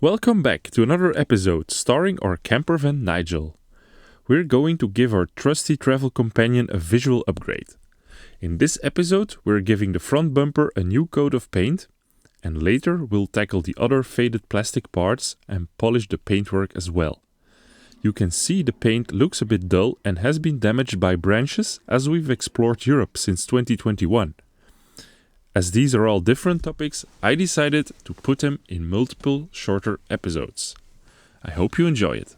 Welcome back to another episode starring our campervan Nigel. We're going to give our trusty travel companion a visual upgrade. In this episode, we're giving the front bumper a new coat of paint, and later we'll tackle the other faded plastic parts and polish the paintwork as well. You can see the paint looks a bit dull and has been damaged by branches as we've explored Europe since 2021. As these are all different topics, I decided to put them in multiple shorter episodes. I hope you enjoy it.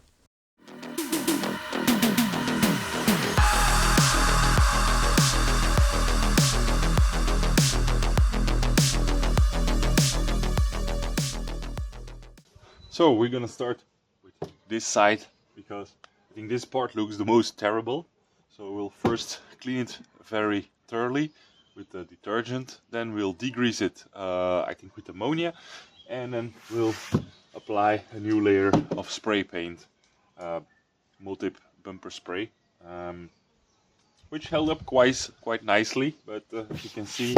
So we're gonna start with this side because I think this part looks the most terrible. So we'll first clean it very thoroughly with the detergent, then we'll degrease it I think with ammonia, and then we'll apply a new layer of spray paint, MOTIP Bumperspray, which held up quite nicely, but you can see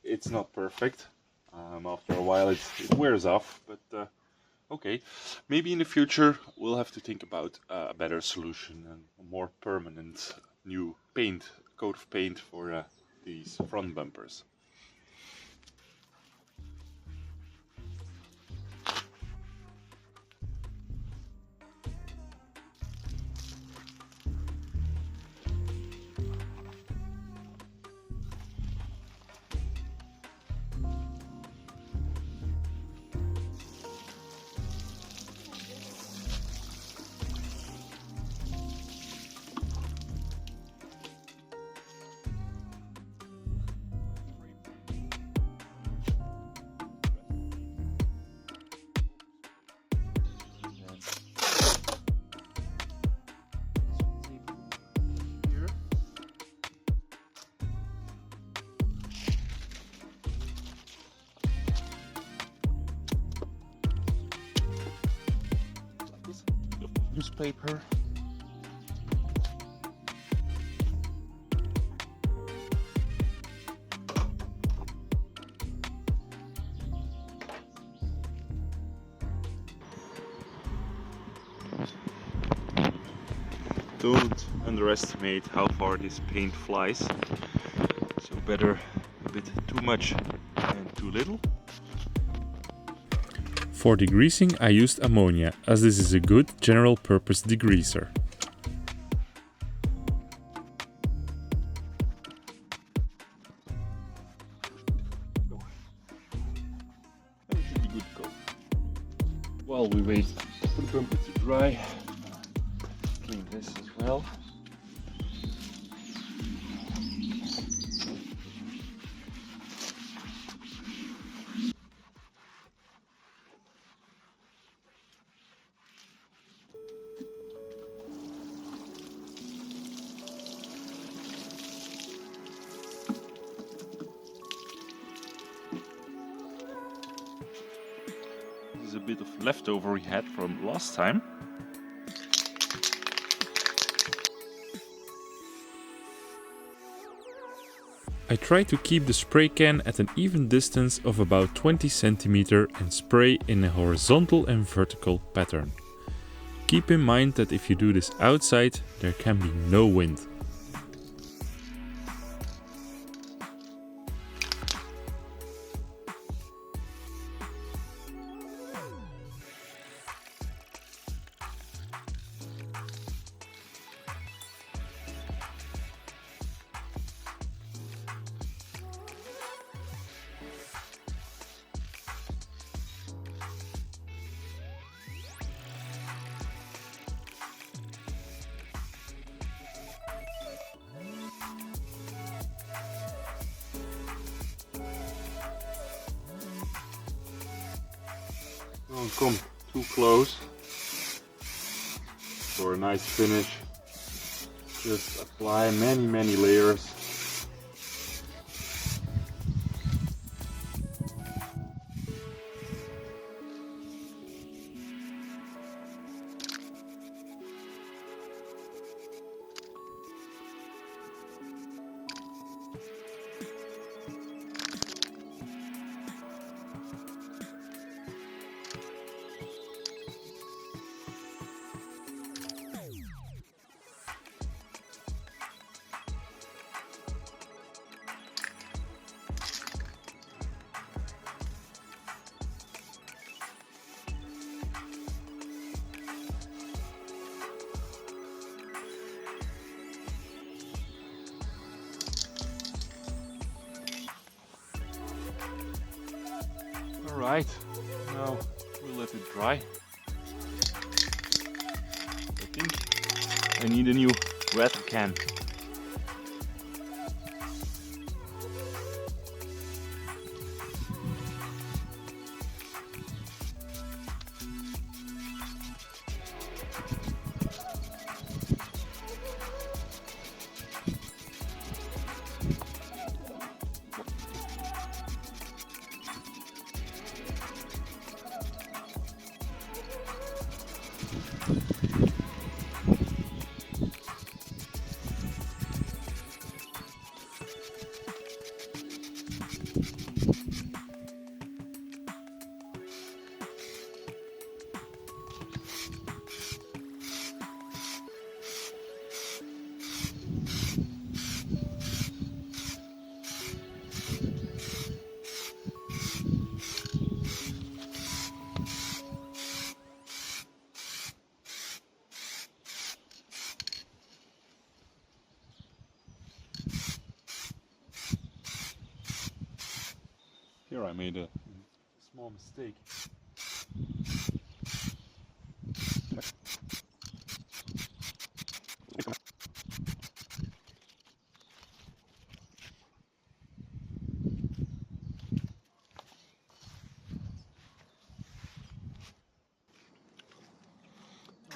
it's not perfect. After a while it wears off, but okay, maybe in the future we'll have to think about a better solution and a more permanent new coat of paint for these front bumpers. Newspaper. Don't underestimate how far this paint flies, so better a bit too much than too little. For degreasing I used ammonia, as this is a good general purpose degreaser. That should be good to go. While we wait for the bumper to dry, clean this as well. A bit of leftover we had from last time. I try to keep the spray can at an even distance of about 20 cm and spray in a horizontal and vertical pattern. Keep in mind that if you do this outside, there can be no wind. Don't come too close for a nice finish. Just apply many layers. Right, now we'll let it dry. I think I need a new rattle can. Here I made a small mistake.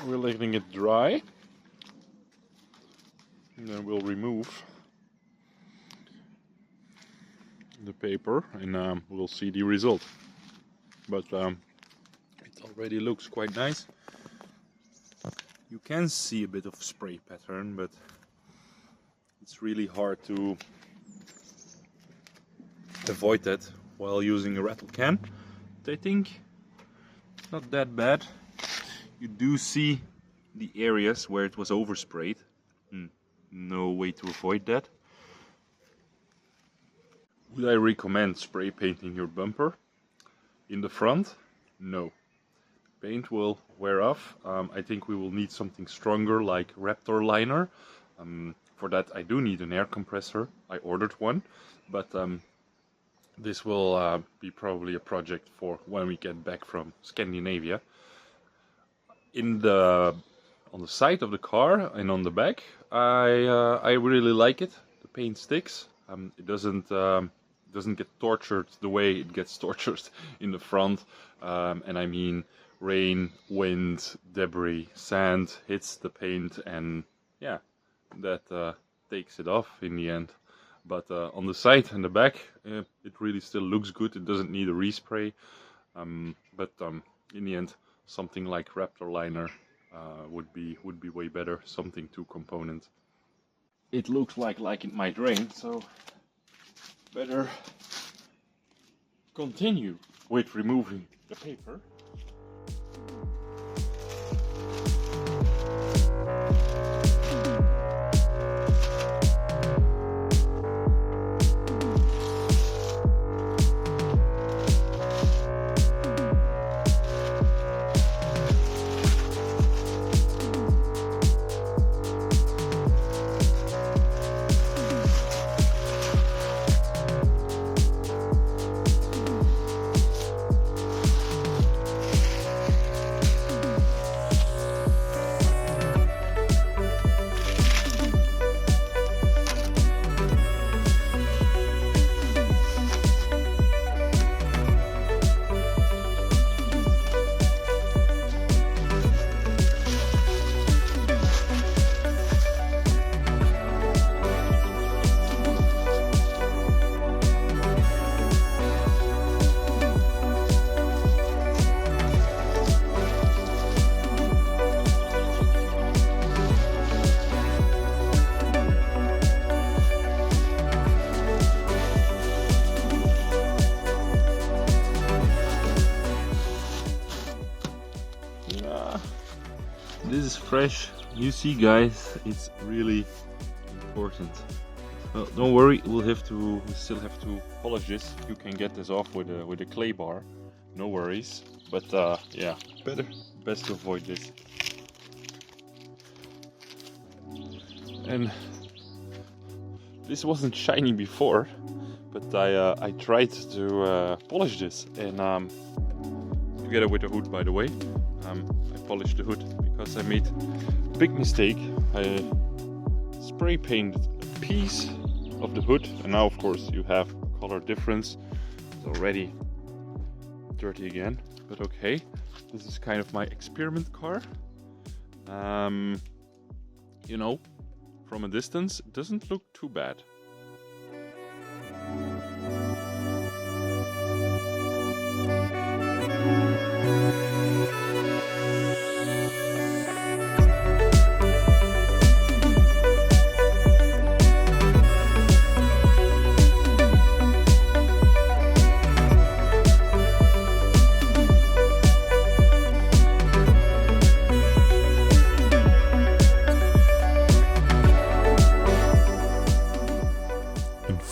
We're letting it dry, and then we'll remove the paper and we'll see the result. But it already looks quite nice. You can see a bit of spray pattern, but it's really hard to avoid that while using a rattle can. But I think it's not that bad. You do see the areas where it was oversprayed. No way to avoid that. Would I recommend spray painting your bumper in the front? No. Paint will wear off. I think we will need something stronger like Raptor liner. For that I do need an air compressor. I ordered one, but this will be probably a project for when we get back from Scandinavia. On the side of the car and on the back, I really like it. The paint sticks. It doesn't get tortured the way it gets tortured in the front. And I mean, rain, wind, debris, sand hits the paint, and yeah, that takes it off in the end. But on the side and the back, it really still looks good. It doesn't need a respray. But in the end, something like Raptor liner would be way better. Something 2-component. It looks like it might rain, so better continue with removing the paper. This is fresh. You see, guys, it's really important. Well, don't worry, we still have to polish this. You can get this off with a clay bar, no worries. But yeah, best to avoid this. And this wasn't shiny before, but I tried to polish this, and together with the hood, by the way. I polished the hood because I made a big mistake. I spray painted a piece of the hood, and now of course you have color difference. It's already dirty again, but okay. This is kind of my experiment car. You know, from a distance it doesn't look too bad.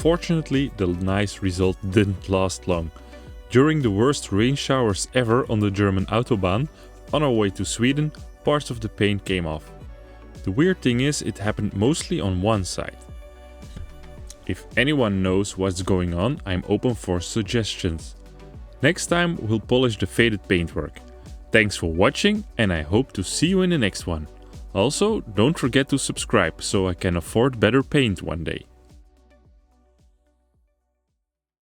Unfortunately, the nice result didn't last long. During the worst rain showers ever on the German Autobahn, on our way to Sweden, parts of the paint came off. The weird thing is, it happened mostly on one side. If anyone knows what's going on, I'm open for suggestions. Next time we'll polish the faded paintwork. Thanks for watching, and I hope to see you in the next one. Also, don't forget to subscribe so I can afford better paint one day.